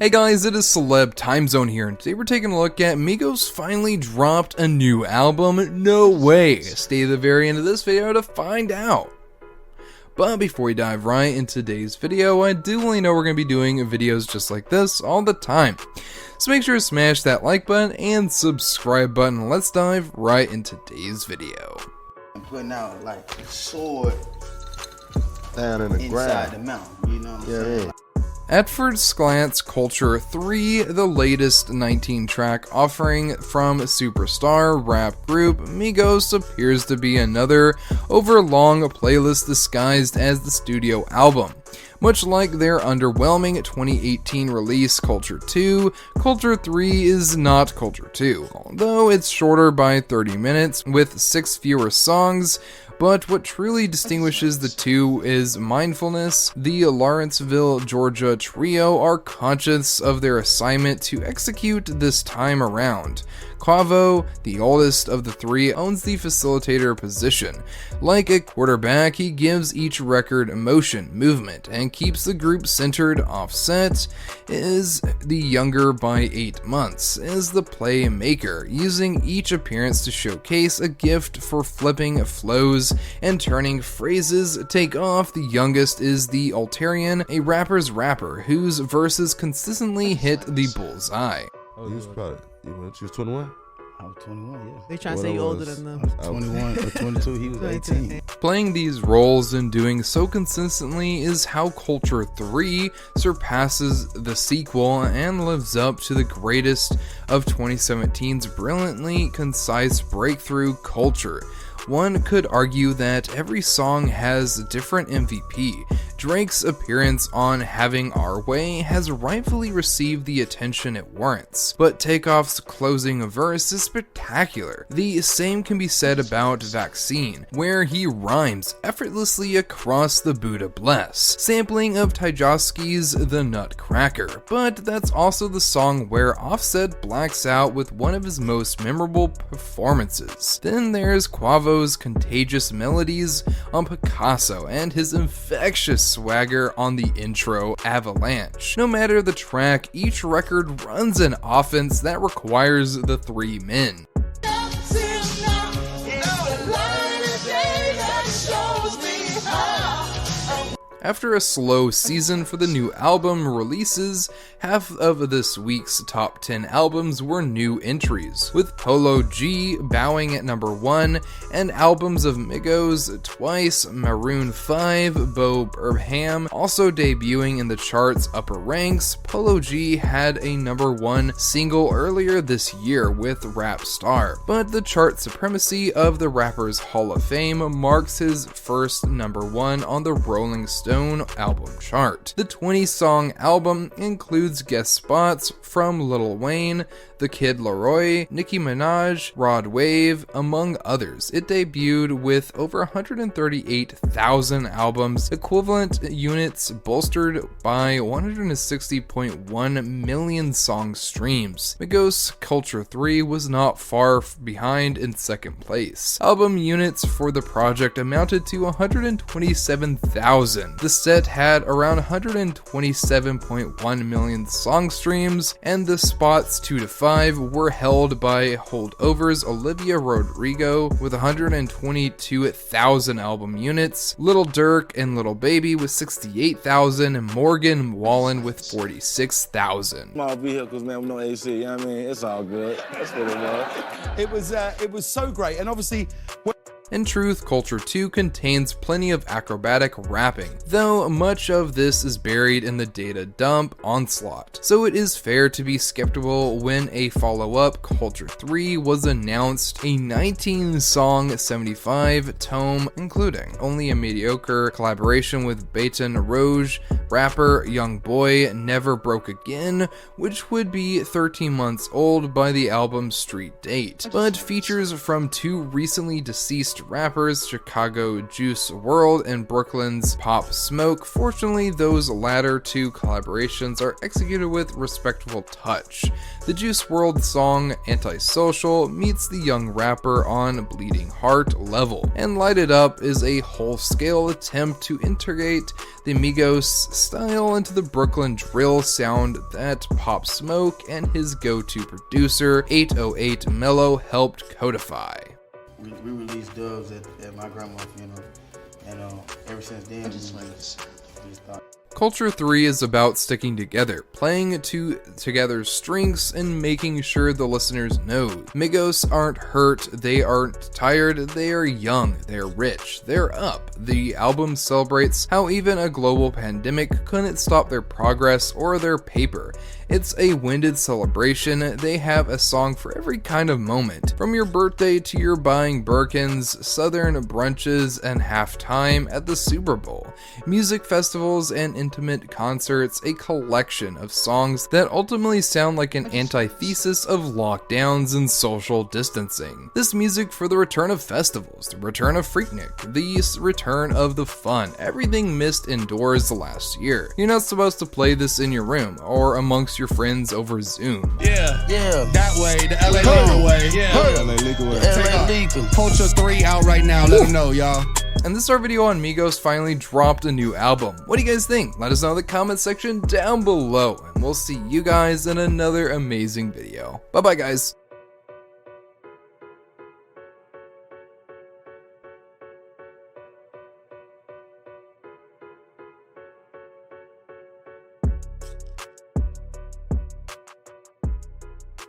Hey guys, it is Celeb Time Zone here, and today we're taking a look at Migos finally dropped a new album. No way! Stay to the very end of this video to find out. But before we dive right into today's video, I do want to know we're going to be doing videos just like this all the time. So make sure to smash that like button and subscribe button. Let's dive right into today's video. I'm putting out like a sword down in the inside ground. the mountain, you know what I'm saying? Yeah. At first glance, Culture 3, the latest 19-track offering from superstar rap group Migos, appears to be another overlong playlist disguised as the studio album. Much like their underwhelming 2018 release Culture 2, Culture 3 is not Culture 2, although it's shorter by 30 minutes with 6 fewer songs. But what truly distinguishes the two is mindfulness. The Lawrenceville, Georgia trio are conscious of their assignment to execute this time around. Quavo, the oldest of the three, owns the facilitator position. Like a quarterback, he gives each record emotion, movement, and keeps the group centered. Offset is the younger by 8 months, is the playmaker, using each appearance to showcase a gift for flipping flows and turning phrases. Take Off, the youngest, is the Altarian, a rapper's rapper whose verses consistently hit the bullseye. Oh, he was probably, you was 21? I was 21, yeah. They trying to say you older than them. I was 21 or 22, he was 18. Playing these roles and doing so consistently is how Culture 3 surpasses the sequel and lives up to the greatest of 2017's brilliantly concise breakthrough, Culture. One could argue that every song has a different MVP. Drake's appearance on Having Our Way has rightfully received the attention it warrants, but Takeoff's closing verse is spectacular. The same can be said about Vaccine, where he rhymes effortlessly across the Buddha Bless, sampling of Tchaikovsky's The Nutcracker, but that's also the song where Offset blacks out with one of his most memorable performances. Then there's Quavo's contagious melodies on Picasso and his infectious swagger on the intro Avalanche. No matter the track, each record runs an offense that requires the three men. After a slow season for the new album releases, half of this week's top 10 albums were new entries, with Polo G bowing at number 1, and albums of Migos twice, Maroon 5, Bo Burnham also debuting in the chart's upper ranks. Polo G had a number 1 single earlier this year with Rap Star, but the chart supremacy of the rapper's Hall of Fame marks his first number 1 on the Rolling Stone album chart. The 20-song album includes guest spots from Lil Wayne, The Kid Laroi, Nicki Minaj, Rod Wave, among others. It debuted with over 138,000 albums equivalent units, bolstered by 160.1 million song streams. Migos Culture 3 was not far behind in second place. Album units for the project amounted to 127,000. The set had around 127.1 million song streams, and the spots 2 to 5 were held by holdovers Olivia Rodrigo with 122,000 album units, Lil Durk and Lil Baby with 68,000, and Morgan Wallen with 46,000. Small vehicles, man, with no AC, you know what I mean? It's all good. That's what it was. It was so great, and obviously. In truth, Culture 2 contains plenty of acrobatic rapping, though much of this is buried in the data dump onslaught, so it is fair to be skeptical when a follow-up, Culture 3, was announced, a 19-song 75 tome, including only a mediocre collaboration with Baton Rouge rapper Young Boy, Never Broke Again, which would be 13 months old by the album's street date, but features from 2 recently deceased based rappers, Chicago Juice WRLD and Brooklyn's Pop Smoke. Fortunately, those latter two collaborations are executed with respectful touch. The Juice WRLD song Antisocial meets the young rapper on Bleeding Heart level, and Light It Up is a whole-scale attempt to integrate the Migos style into the Brooklyn drill sound that Pop Smoke and his go-to producer 808 Mello helped codify. We released Dubs at my grandma's funeral, and ever since then, we just thought. Culture 3 is about sticking together, playing to together's strengths, and making sure the listeners know Migos aren't hurt, they aren't tired, they are young, they're rich, they're up. The album celebrates how even a global pandemic couldn't stop their progress or their paper. It's a winded celebration. They have a song for every kind of moment, from your birthday to your buying Birkins, southern brunches, and halftime at the Super Bowl, music festivals, and intimate concerts, a collection of songs that ultimately sound like an antithesis of lockdowns and social distancing. This music for the return of festivals, the return of Freaknik, the return of the fun, everything missed indoors last year. You're not supposed to play this in your room or amongst your friends over Zoom. Yeah, that way, the LA Come. way. Yeah, LA legal way. Culture 3 out right now. Let them know, y'all. And this is our video on Migos finally dropped a new album. What do you guys think? Let us know in the comment section down below, and we'll see you guys in another amazing video. Bye bye, guys.